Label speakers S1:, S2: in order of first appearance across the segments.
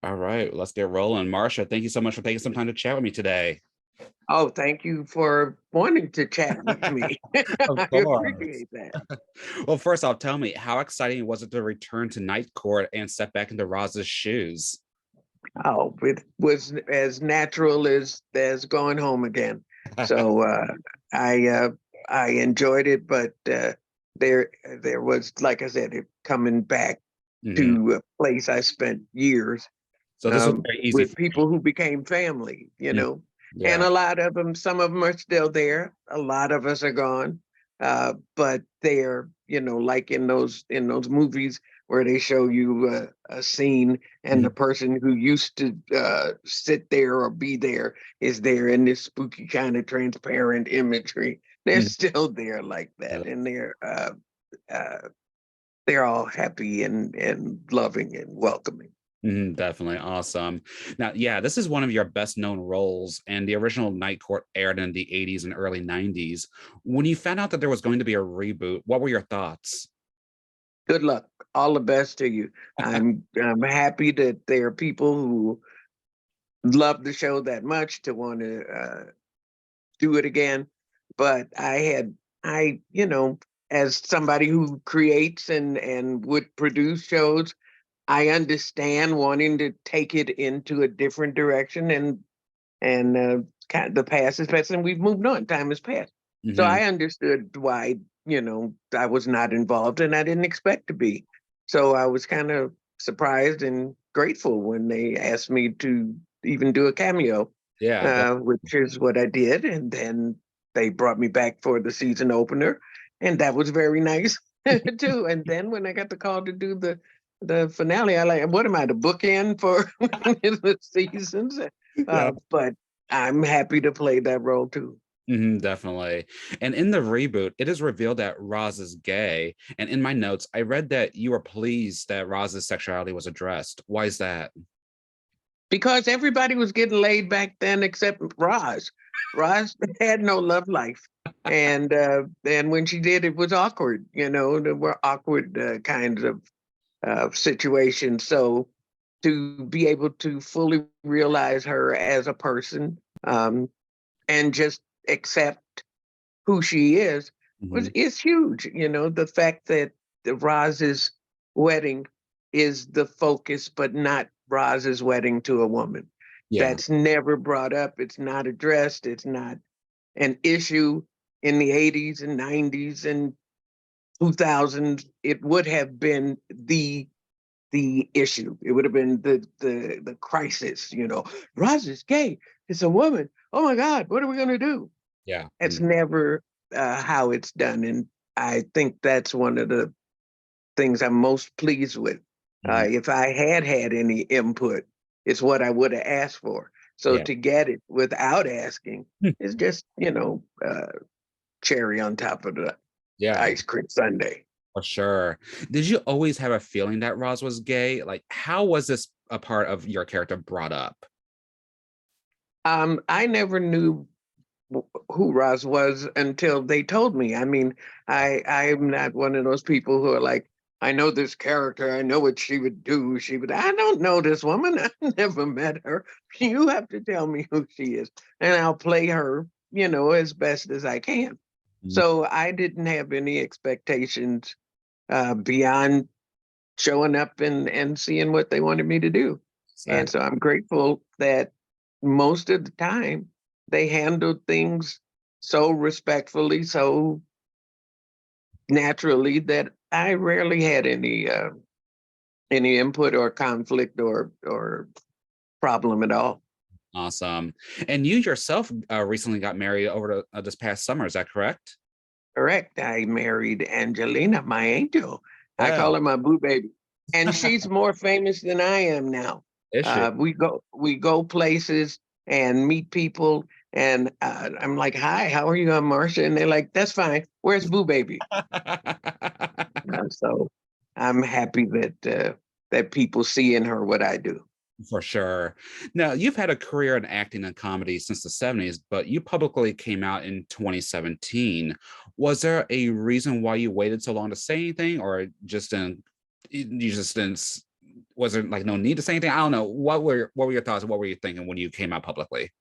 S1: All right, let's get rolling. Marsha, thank you so much for taking some time to chat with me today.
S2: Oh, thank you for wanting to chat with me.
S1: Of
S2: I
S1: course.
S2: appreciate that.
S1: Well, first off, tell me, how exciting was it to return to Night Court and step back into Roz's shoes?
S2: Oh, it was as natural as going home again. So I uh, I enjoyed it, but there was, like I said, it coming back
S1: Mhm.
S2: to a place I spent years
S1: So this was very easy
S2: with
S1: for
S2: people who became family,
S1: you.
S2: and
S1: Yeah.
S2: a lot of them, some of them are still there. A lot of us are gone, but they're, like in those movies where they show you a scene and the
S1: Mhm.
S2: person who used to sit there or be there is there in this spooky kind of transparent imagery. They're
S1: Mhm.
S2: still there like that, and uh, they're all happy and loving and welcoming.
S1: Mhm, definitely awesome. Now, yeah, this is one of your best known roles, and the original Night Court aired in the 80s and early 90s. When you found out that there was going to be a reboot, what were your thoughts?
S2: Good luck. All the best to you. I'm happy that there are people who love the show that much to want to do it again. But as somebody who creates and would produce shows, I understand wanting to take it into a different direction and kind of the past is past and we've moved on. Time has passed. So
S1: Mhm.
S2: I understood why, I was not involved and I didn't expect to be. So I was kind of surprised and grateful when they asked me to even do a cameo,
S1: Yeah.
S2: which is what I did. And then they brought me back for the season opener. And that was very nice too. And then when I got the call to do the finale, I like, what am I, the bookend for the seasons?
S1: Yeah.
S2: But I'm happy to play that role too.
S1: Mhm, definitely. And in the reboot, it is revealed that Roz is gay. And in my notes, I read that you were pleased that Roz's sexuality was addressed. Why is that?
S2: Because everybody was getting laid back then except Roz. Roz had no love life. And when she did, it was awkward. There were awkward kinds of situations. So to be able to fully realize her as a person, and just accept who she
S1: Mhm.
S2: is huge. The fact that the Roz's wedding is the focus, but not Roz's wedding to a woman.
S1: Yeah.
S2: That's never brought up. It's not addressed. It's not an issue in the 80s and 90s and 2000s. It would have been the issue. It would have been the crisis. Roz is gay. It's a woman. Oh my God, what are we gonna do?
S1: Yeah.
S2: It's never how it's done, and I think that's one of the things I'm most pleased with.
S1: Mhm.
S2: If I had any input, it's what I would have asked for. So
S1: Yeah.
S2: to get it without asking is just cherry on top of the
S1: Yeah.
S2: ice cream sundae.
S1: For sure. Did you always have a feeling that Roz was gay? Like, how was this a part of your character brought up?
S2: I never knew who Roz was until they told me. I mean, I'm not one of those people who are like, I know this character, I know what she would do. I don't know this woman. I never met her. You have to tell me who she is. And I'll play her, as best as I can.
S1: Mhm.
S2: So I didn't have any expectations beyond showing up and seeing what they wanted me to do. And
S1: Exactly.
S2: so I'm grateful that most of the time they handled things so respectfully, so naturally that I rarely had any input or conflict or problem at all.
S1: Awesome. And you yourself recently got married over this past summer. Is that correct?
S2: Correct. I married Angelina, my angel. I
S1: Yeah.
S2: call her my boo baby, and she's more famous than I am now.
S1: Is she?
S2: We go places and meet people, and I'm like, "Hi, how are you, I'm Marsha?" And they're like, "That's fine. Where's boo baby?" So I'm happy that people see in her what I do.
S1: For sure. Now, you've had a career in acting and comedy since the 70s, but you publicly came out in 2017. Was there a reason why you waited so long to say anything, or just didn't, you just didn't, Was there like no need to say anything? I don't know. What were your thoughts? What were you thinking when you came out publicly?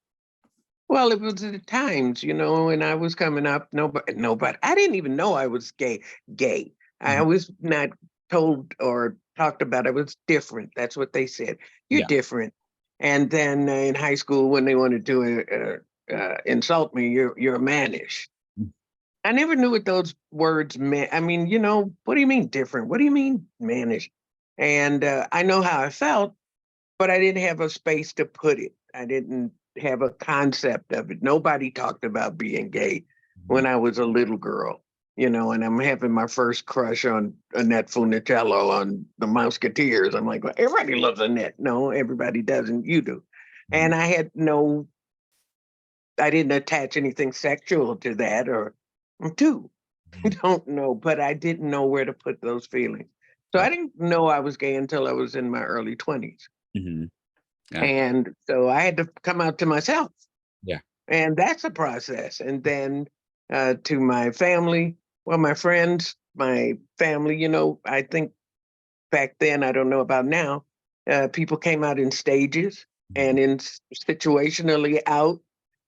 S2: Well, it was the times, when I was coming up, nobody, I didn't even know I was gay. I
S1: Mhm.
S2: was not told or talked about I was different. That's what they said. You're
S1: Yeah.
S2: different. And then in high school, when they wanted to insult me, you're mannish. I never knew what those words meant. I mean, what do you mean different? What do you mean mannish? And I know how I felt, but I didn't have a space to put it. I didn't have a concept of it. Nobody talked about being gay
S1: Mhm.
S2: when I was a little girl, and I'm having my first crush on Annette Funicello on the Musketeers. I'm like, well, everybody loves Annette. No, everybody doesn't. You do.
S1: Mhm.
S2: And I didn't attach anything sexual to that or to. I
S1: Mhm.
S2: don't know, but I didn't know where to put those feelings. So I
S1: Right.
S2: didn't know I was gay until I was in my early 20s.
S1: Mhm. Yeah.
S2: And so I had to come out to myself.
S1: Yeah.
S2: And that's a process. And then to my family, well, my friends, my family, I think back then, I don't know about now, people came out in stages
S1: Mhm.
S2: and in situationally out.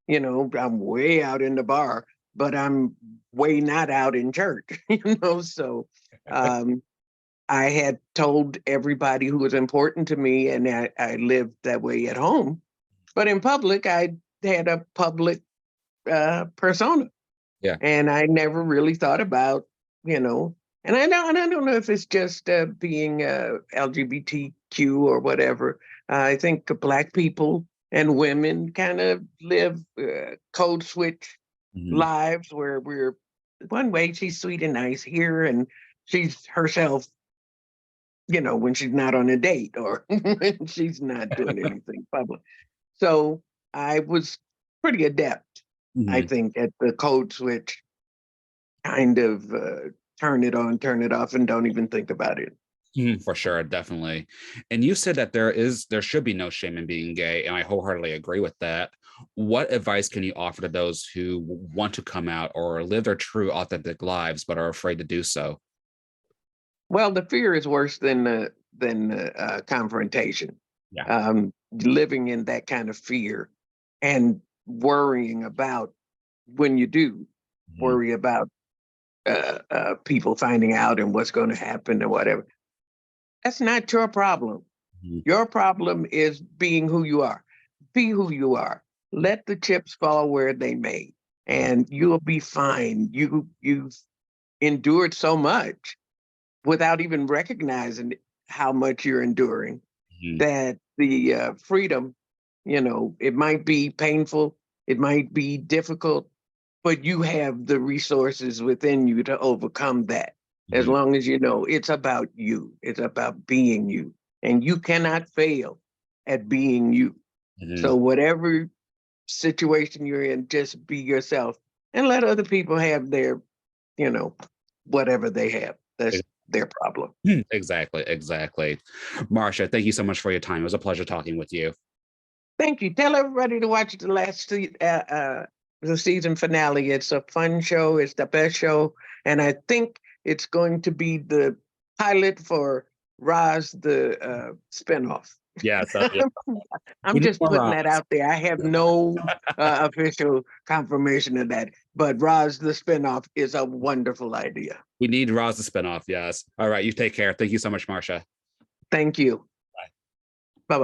S2: I'm way out in the bar, but I'm way not out in church, So um, I had told everybody who was important to me, and I lived that way at home. But in public, I had a public persona,
S1: Yeah.
S2: and I never really thought about, you know. And I don't know if it's just being LGBTQ or whatever. I think Black people and women kind of live code switch
S1: Mhm.
S2: lives where we're one way she's sweet and nice here, and she's herself, when she's not on a date or when she's not doing anything public. So I was pretty adept, I
S1: Mhm.
S2: think, at the code switch kind of turn it on, turn it off, and don't even think about it.
S1: Mhm. For sure, definitely. And you said that there should be no shame in being gay, and I wholeheartedly agree with that. What advice can you offer to those who want to come out or live their true, authentic lives but are afraid to do so?
S2: Well, the fear is worse than confrontation.
S1: Yeah.
S2: Living in that kind of fear and worrying about when you do
S1: Mhm.
S2: worry about people finding out and what's going to happen or whatever. That's not your problem.
S1: Mhm.
S2: Your problem is being who you are. Be who you are. Let the chips fall where they may,
S1: Mhm.
S2: and you'll be fine. You've endured so much without even recognizing how much you're enduring.
S1: Mhm.
S2: That the freedom, it might be painful, it might be difficult, but you have the resources within you to overcome that. As
S1: Mhm.
S2: long as you know it's about you, it's about being you, and you cannot fail at being you.
S1: Mhm.
S2: So, whatever situation you're in, just be yourself and let other people have their, you know, whatever they have. That's their problem.
S1: Exactly, exactly. Marsha, thank you so much for your time. It was a pleasure talking with you.
S2: Thank you. Tell everybody to watch the season finale. It's a fun show. It's the best show, and I think it's going to be the pilot for Roz, the spinoff.
S1: Yeah, so yeah, we
S2: I'm
S1: need
S2: just
S1: more
S2: putting that
S1: Roz.
S2: out there. I have no official confirmation of that, but Roz, the spinoff, is a wonderful idea.
S1: We need Roz the spinoff. Yes. All right. You take care. Thank you so much, Marsha.
S2: Thank you.